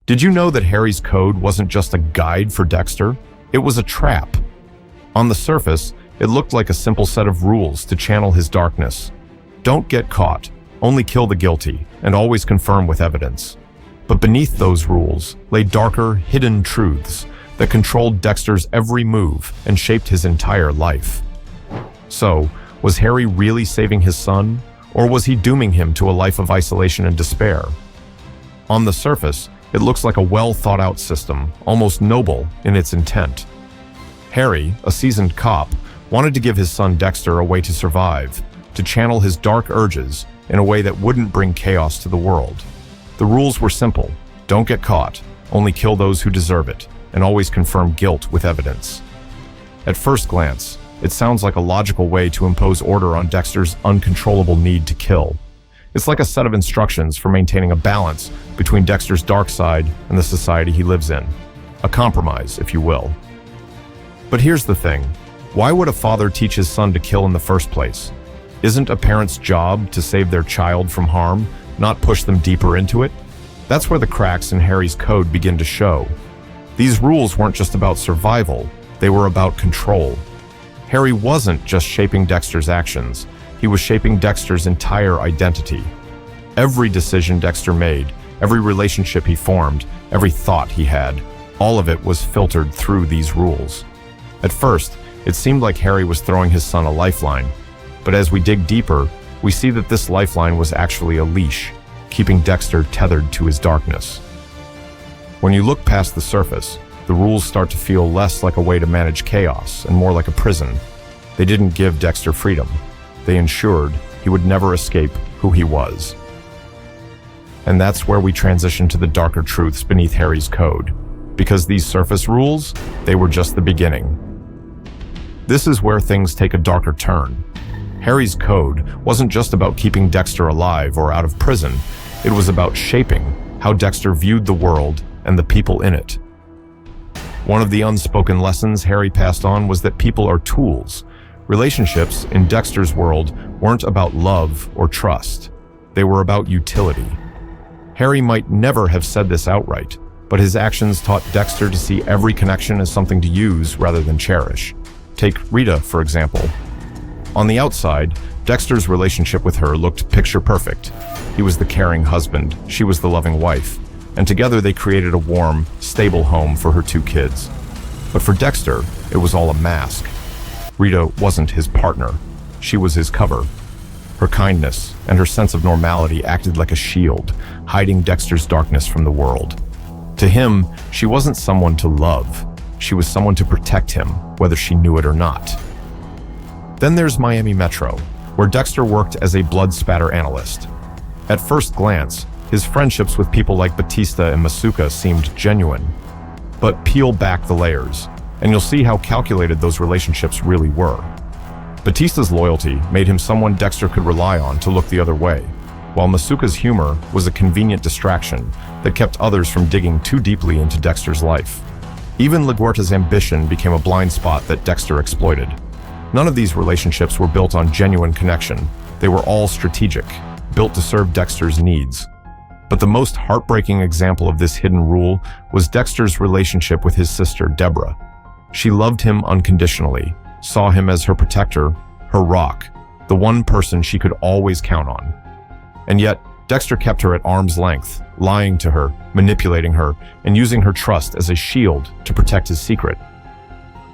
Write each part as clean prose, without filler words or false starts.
Did you know that Harry's code wasn't just a guide for Dexter? It was a trap. On the surface, it looked like a simple set of rules to channel his darkness. Don't get caught, only kill the guilty, and always confirm with evidence. But beneath those rules lay darker, hidden truths that controlled Dexter's every move and shaped his entire life. So, was Harry really saving his son, or was he dooming him to a life of isolation and despair? On the surface, it looks like a well-thought-out system, almost noble in its intent. Harry, a seasoned cop, wanted to give his son Dexter a way to survive, to channel his dark urges in a way that wouldn't bring chaos to the world. The rules were simple: don't get caught, only kill those who deserve it, and always confirm guilt with evidence. At first glance, it sounds like a logical way to impose order on Dexter's uncontrollable need to kill. It's like a set of instructions for maintaining a balance between Dexter's dark side and the society he lives in. A compromise, if you will. But here's the thing. Why would a father teach his son to kill in the first place? Isn't a parent's job to save their child from harm, not push them deeper into it? That's where the cracks in Harry's code begin to show. These rules weren't just about survival, they were about control. Harry wasn't just shaping Dexter's actions, he was shaping Dexter's entire identity. Every decision Dexter made, every relationship he formed, every thought he had, all of it was filtered through these rules. At first, it seemed like Harry was throwing his son a lifeline, but as we dig deeper, we see that this lifeline was actually a leash, keeping Dexter tethered to his darkness. When you look past the surface, the rules start to feel less like a way to manage chaos and more like a prison. They didn't give Dexter freedom. They ensured he would never escape who he was. And that's where we transition to the darker truths beneath Harry's code. Because these surface rules, they were just the beginning. This is where things take a darker turn. Harry's code wasn't just about keeping Dexter alive or out of prison. It was about shaping how Dexter viewed the world and the people in it. One of the unspoken lessons Harry passed on was that people are tools. Relationships in Dexter's world weren't about love or trust. They were about utility. Harry might never have said this outright, but his actions taught Dexter to see every connection as something to use rather than cherish. Take Rita, for example. On the outside, Dexter's relationship with her looked picture perfect. He was the caring husband, she was the loving wife, and together they created a warm, stable home for her 2 kids. But for Dexter, it was all a mask. Rita wasn't his partner, she was his cover. Her kindness and her sense of normality acted like a shield, hiding Dexter's darkness from the world. To him, she wasn't someone to love. She was someone to protect him, whether she knew it or not. Then there's Miami Metro, where Dexter worked as a blood spatter analyst. At first glance, his friendships with people like Batista and Masuka seemed genuine. But peel back the layers, and you'll see how calculated those relationships really were. Batista's loyalty made him someone Dexter could rely on to look the other way, while Masuka's humor was a convenient distraction that kept others from digging too deeply into Dexter's life. Even LaGuerta's ambition became a blind spot that Dexter exploited. None of these relationships were built on genuine connection. They were all strategic, built to serve Dexter's needs. But the most heartbreaking example of this hidden rule was Dexter's relationship with his sister, Deborah. She loved him unconditionally, saw him as her protector, her rock, the one person she could always count on. And yet, Dexter kept her at arm's length, lying to her, manipulating her, and using her trust as a shield to protect his secret.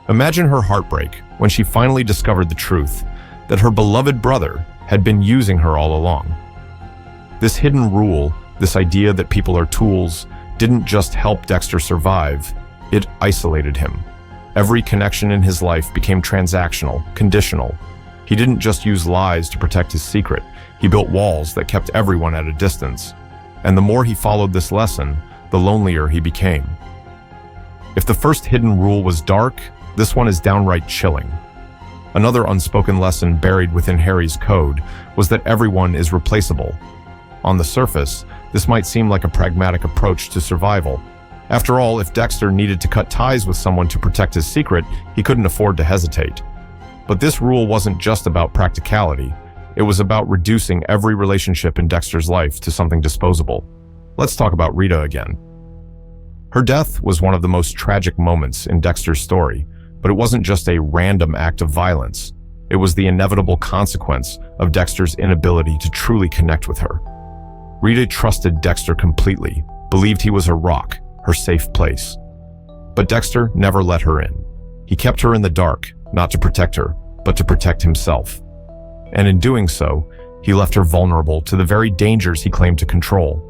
Imagine her heartbreak when she finally discovered the truth, that her beloved brother had been using her all along. This hidden rule, this idea that people are tools, didn't just help Dexter survive, it isolated him. Every connection in his life became transactional, conditional. He didn't just use lies to protect his secret, he built walls that kept everyone at a distance. And the more he followed this lesson, the lonelier he became. If the first hidden rule was dark, this one is downright chilling. Another unspoken lesson buried within Harry's code was that everyone is replaceable. On the surface, this might seem like a pragmatic approach to survival. After all, if Dexter needed to cut ties with someone to protect his secret, he couldn't afford to hesitate. But this rule wasn't just about practicality. It was about reducing every relationship in Dexter's life to something disposable. Let's talk about Rita again. Her death was one of the most tragic moments in Dexter's story, but it wasn't just a random act of violence. It was the inevitable consequence of Dexter's inability to truly connect with her. Rita trusted Dexter completely, believed he was her rock, her safe place. But Dexter never let her in. He kept her in the dark, not to protect her, but to protect himself. And in doing so, he left her vulnerable to the very dangers he claimed to control.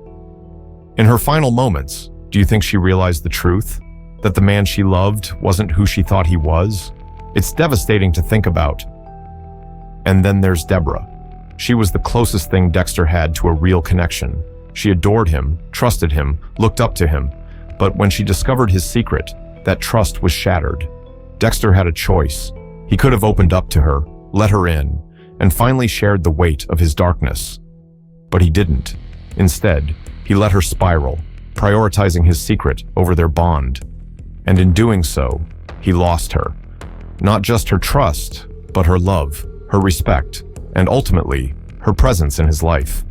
In her final moments, do you think she realized the truth? That the man she loved wasn't who she thought he was? It's devastating to think about. And then there's Deborah. She was the closest thing Dexter had to a real connection. She adored him, trusted him, looked up to him. But when she discovered his secret, that trust was shattered. Dexter had a choice. He could have opened up to her, let her in, and finally shared the weight of his darkness. But he didn't. Instead, he let her spiral, prioritizing his secret over their bond. And in doing so, he lost her. Not just her trust, but her love, her respect, and ultimately, her presence in his life.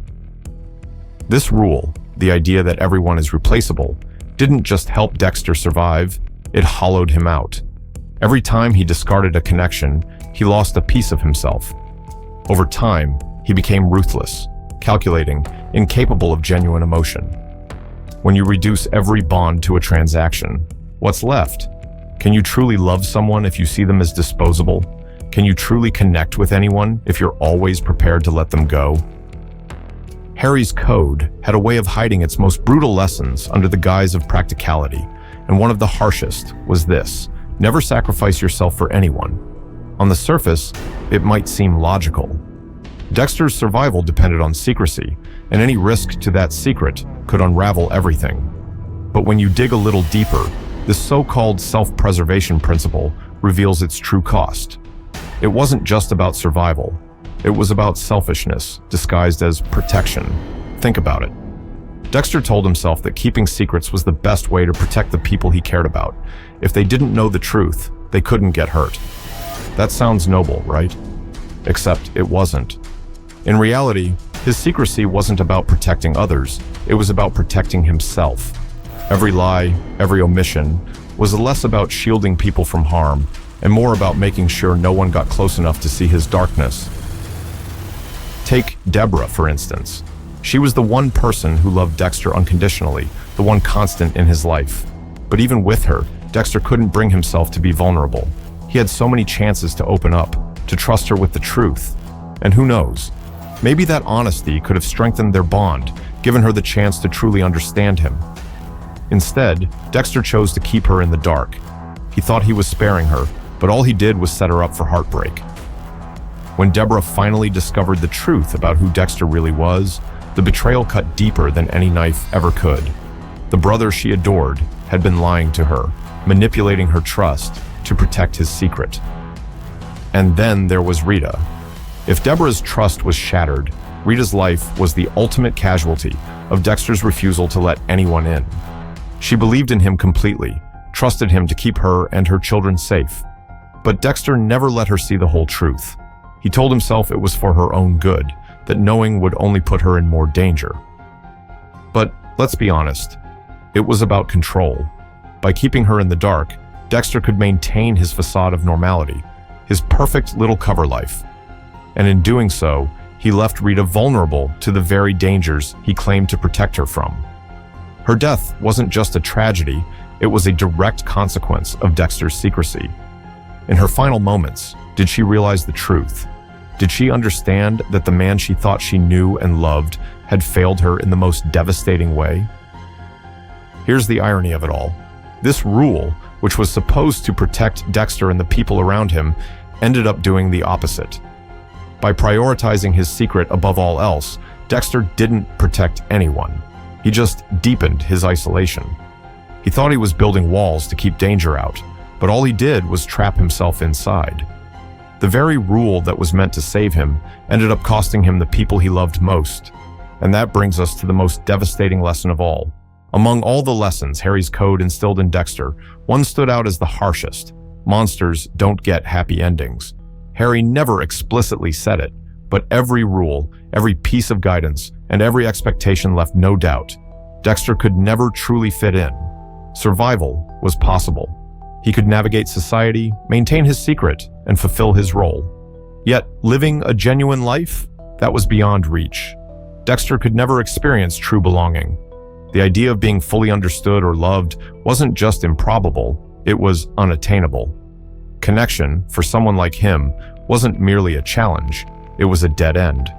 This rule, the idea that everyone is replaceable, didn't just help Dexter survive, it hollowed him out. Every time he discarded a connection, he lost a piece of himself. Over time, he became ruthless, calculating, incapable of genuine emotion. When you reduce every bond to a transaction, what's left? Can you truly love someone if you see them as disposable? Can you truly connect with anyone if you're always prepared to let them go? Harry's code had a way of hiding its most brutal lessons under the guise of practicality, and one of the harshest was this: never sacrifice yourself for anyone. On the surface, it might seem logical. Dexter's survival depended on secrecy, and any risk to that secret could unravel everything. But when you dig a little deeper, this so-called self-preservation principle reveals its true cost. It wasn't just about survival. It was about selfishness, disguised as protection. Think about it. Dexter told himself that keeping secrets was the best way to protect the people he cared about. If they didn't know the truth, they couldn't get hurt. That sounds noble, right? Except it wasn't. In reality, his secrecy wasn't about protecting others. It was about protecting himself. Every lie, every omission, was less about shielding people from harm and more about making sure no one got close enough to see his darkness. Take Deborah, for instance. She was the one person who loved Dexter unconditionally, the one constant in his life. But even with her, Dexter couldn't bring himself to be vulnerable. He had so many chances to open up, to trust her with the truth. And who knows, maybe that honesty could have strengthened their bond, given her the chance to truly understand him. Instead, Dexter chose to keep her in the dark. He thought he was sparing her, but all he did was set her up for heartbreak. When Deborah finally discovered the truth about who Dexter really was, the betrayal cut deeper than any knife ever could. The brother she adored had been lying to her, manipulating her trust to protect his secret. And then there was Rita. If Deborah's trust was shattered, Rita's life was the ultimate casualty of Dexter's refusal to let anyone in. She believed in him completely, trusted him to keep her and her children safe. But Dexter never let her see the whole truth. He told himself it was for her own good, that knowing would only put her in more danger. But let's be honest, it was about control. By keeping her in the dark, Dexter could maintain his facade of normality, his perfect little cover life. And in doing so, he left Rita vulnerable to the very dangers he claimed to protect her from. Her death wasn't just a tragedy, it was a direct consequence of Dexter's secrecy. In her final moments, did she realize the truth? Did she understand that the man she thought she knew and loved had failed her in the most devastating way? Here's the irony of it all. This rule, which was supposed to protect Dexter and the people around him, ended up doing the opposite. By prioritizing his secret above all else, Dexter didn't protect anyone. He just deepened his isolation. He thought he was building walls to keep danger out, but all he did was trap himself inside. The very rule that was meant to save him ended up costing him the people he loved most. And that brings us to the most devastating lesson of all. Among all the lessons Harry's code instilled in Dexter, one stood out as the harshest. Monsters don't get happy endings. Harry never explicitly said it, but every rule, every piece of guidance, and every expectation left no doubt. Dexter could never truly fit in. Survival was possible. He could navigate society, maintain his secret, and fulfill his role. Yet, living a genuine life? That was beyond reach. Dexter could never experience true belonging. The idea of being fully understood or loved wasn't just improbable, it was unattainable. Connection, for someone like him, wasn't merely a challenge, it was a dead end.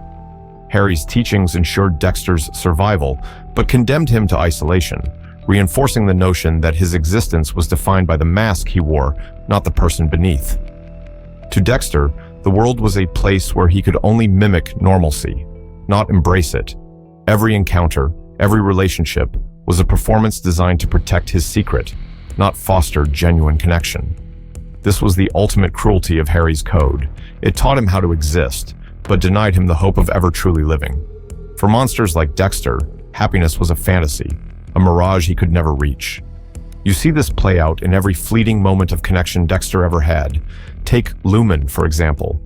Harry's teachings ensured Dexter's survival, but condemned him to isolation, reinforcing the notion that his existence was defined by the mask he wore, not the person beneath. To Dexter, the world was a place where he could only mimic normalcy, not embrace it. Every encounter, every relationship, was a performance designed to protect his secret, not foster genuine connection. This was the ultimate cruelty of Harry's code. It taught him how to exist, but denied him the hope of ever truly living. For monsters like Dexter, happiness was a fantasy, a mirage he could never reach. You see this play out in every fleeting moment of connection Dexter ever had. Take Lumen, for example.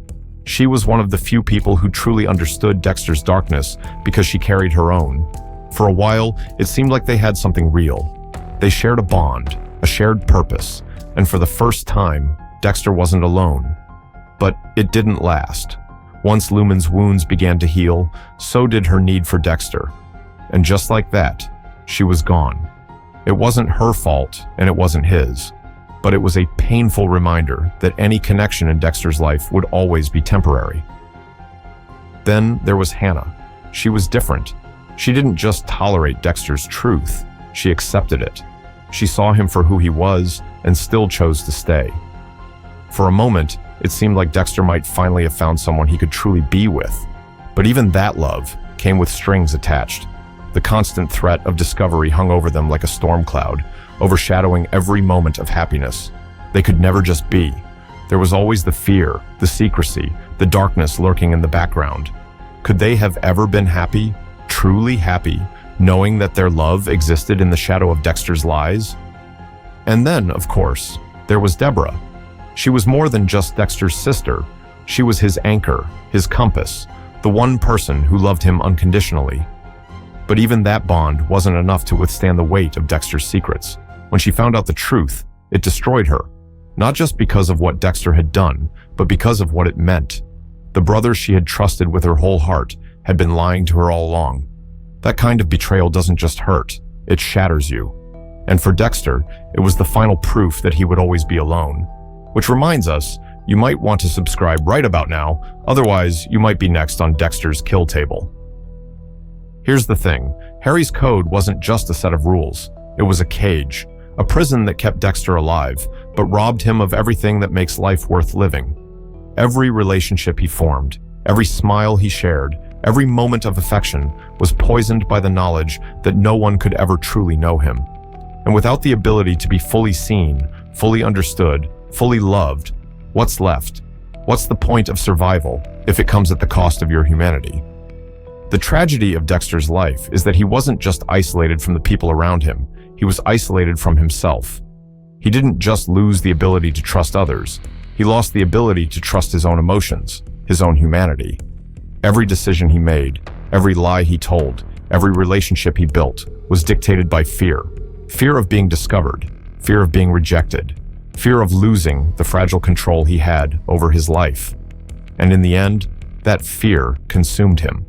She was one of the few people who truly understood Dexter's darkness because she carried her own. For a while, it seemed like they had something real. They shared a bond, a shared purpose, and for the first time, Dexter wasn't alone. But it didn't last. Once Lumen's wounds began to heal, so did her need for Dexter. And just like that, she was gone. It wasn't her fault, and it wasn't his. But it was a painful reminder that any connection in Dexter's life would always be temporary. Then there was Hannah. She was different. She didn't just tolerate Dexter's truth, she accepted it. She saw him for who he was and still chose to stay. For a moment, it seemed like Dexter might finally have found someone he could truly be with. But even that love came with strings attached. The constant threat of discovery hung over them like a storm cloud, overshadowing every moment of happiness. They could never just be. There was always the fear, the secrecy, the darkness lurking in the background. Could they have ever been happy, truly happy, knowing that their love existed in the shadow of Dexter's lies? And then, of course, there was Deborah. She was more than just Dexter's sister. She was his anchor, his compass, the one person who loved him unconditionally. But even that bond wasn't enough to withstand the weight of Dexter's secrets. When she found out the truth, it destroyed her. Not just because of what Dexter had done, but because of what it meant. The brother she had trusted with her whole heart had been lying to her all along. That kind of betrayal doesn't just hurt, it shatters you. And for Dexter, it was the final proof that he would always be alone. Which reminds us, you might want to subscribe right about now, otherwise you might be next on Dexter's kill table. Here's the thing, Harry's code wasn't just a set of rules. It was a cage, a prison that kept Dexter alive, but robbed him of everything that makes life worth living. Every relationship he formed, every smile he shared, every moment of affection was poisoned by the knowledge that no one could ever truly know him. And without the ability to be fully seen, fully understood, fully loved, what's left? What's the point of survival if it comes at the cost of your humanity? The tragedy of Dexter's life is that he wasn't just isolated from the people around him, he was isolated from himself. He didn't just lose the ability to trust others, he lost the ability to trust his own emotions, his own humanity. Every decision he made, every lie he told, every relationship he built was dictated by fear. Fear of being discovered, fear of being rejected, fear of losing the fragile control he had over his life. And in the end, that fear consumed him.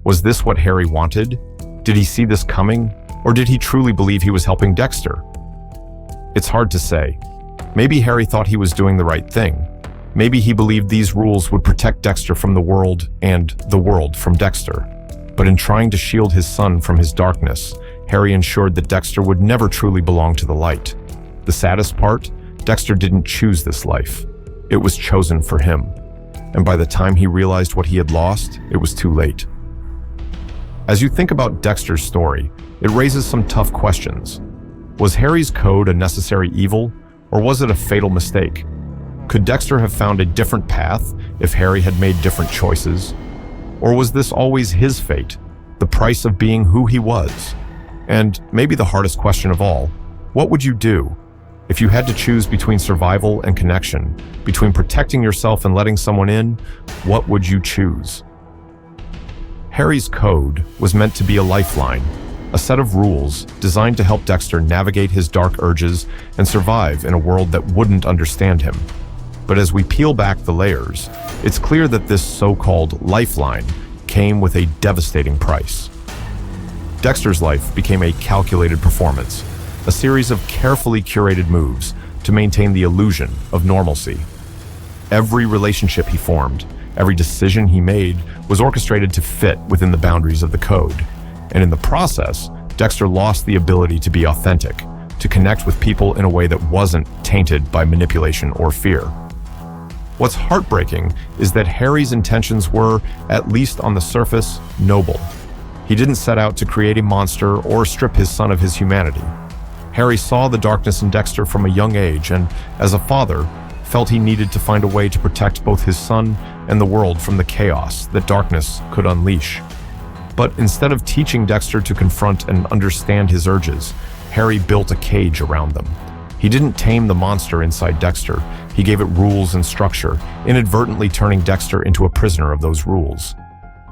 Was this what Harry wanted? Did he see this coming? Or did he truly believe he was helping Dexter? It's hard to say. Maybe Harry thought he was doing the right thing. Maybe he believed these rules would protect Dexter from the world and the world from Dexter. But in trying to shield his son from his darkness, Harry ensured that Dexter would never truly belong to the light. The saddest part, Dexter didn't choose this life. It was chosen for him. And by the time he realized what he had lost, it was too late. As you think about Dexter's story, it raises some tough questions. Was Harry's code a necessary evil, or was it a fatal mistake? Could Dexter have found a different path if Harry had made different choices? Or was this always his fate, the price of being who he was? And maybe the hardest question of all, what would you do? If you had to choose between survival and connection, between protecting yourself and letting someone in, what would you choose? Harry's code was meant to be a lifeline, a set of rules designed to help Dexter navigate his dark urges and survive in a world that wouldn't understand him. But as we peel back the layers, it's clear that this so-called lifeline came with a devastating price. Dexter's life became a calculated performance, a series of carefully curated moves to maintain the illusion of normalcy. Every relationship he formed, every decision he made was orchestrated to fit within the boundaries of the code. And in the process, Dexter lost the ability to be authentic, to connect with people in a way that wasn't tainted by manipulation or fear. What's heartbreaking is that Harry's intentions were, at least on the surface, noble. He didn't set out to create a monster or strip his son of his humanity. Harry saw the darkness in Dexter from a young age and, as a father, felt he needed to find a way to protect both his son and the world from the chaos that darkness could unleash. But instead of teaching Dexter to confront and understand his urges, Harry built a cage around them. He didn't tame the monster inside Dexter, he gave it rules and structure, inadvertently turning Dexter into a prisoner of those rules.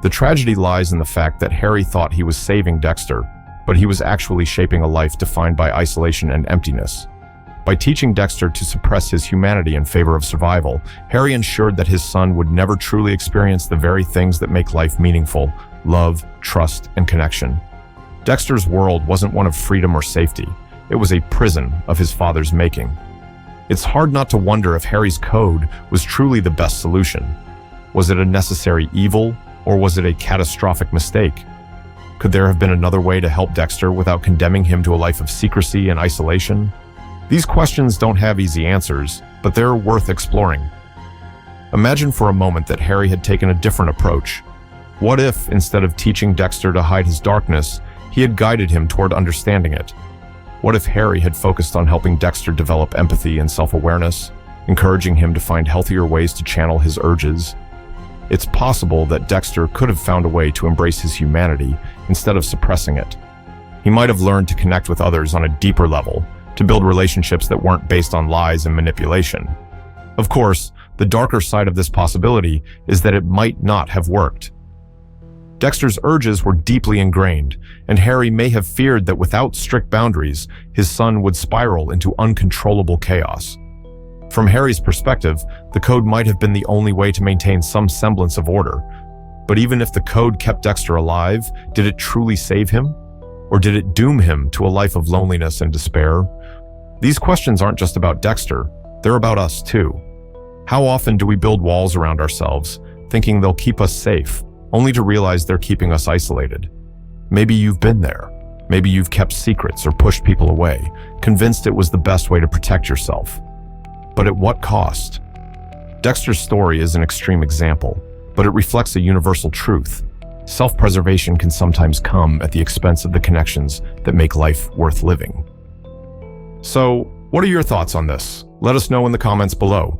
The tragedy lies in the fact that Harry thought he was saving Dexter, but he was actually shaping a life defined by isolation and emptiness. By teaching Dexter to suppress his humanity in favor of survival, Harry ensured that his son would never truly experience the very things that make life meaningful: love, trust, and connection. Dexter's world wasn't one of freedom or safety. It was a prison of his father's making. It's hard not to wonder if Harry's code was truly the best solution. Was it a necessary evil, or was it a catastrophic mistake? Could there have been another way to help Dexter without condemning him to a life of secrecy and isolation? These questions don't have easy answers, but they're worth exploring. Imagine for a moment that Harry had taken a different approach. What if, instead of teaching Dexter to hide his darkness, he had guided him toward understanding it? What if Harry had focused on helping Dexter develop empathy and self-awareness, encouraging him to find healthier ways to channel his urges? It's possible that Dexter could have found a way to embrace his humanity instead of suppressing it. He might have learned to connect with others on a deeper level, to build relationships that weren't based on lies and manipulation. Of course, the darker side of this possibility is that it might not have worked. Dexter's urges were deeply ingrained, and Harry may have feared that without strict boundaries, his son would spiral into uncontrollable chaos. From Harry's perspective, the code might have been the only way to maintain some semblance of order. But even if the code kept Dexter alive, did it truly save him? Or did it doom him to a life of loneliness and despair? These questions aren't just about Dexter, they're about us too. How often do we build walls around ourselves, thinking they'll keep us safe, only to realize they're keeping us isolated? Maybe you've been there. Maybe you've kept secrets or pushed people away, convinced it was the best way to protect yourself. But at what cost? Dexter's story is an extreme example, but it reflects a universal truth. Self-preservation can sometimes come at the expense of the connections that make life worth living. So, what are your thoughts on this? Let us know in the comments below.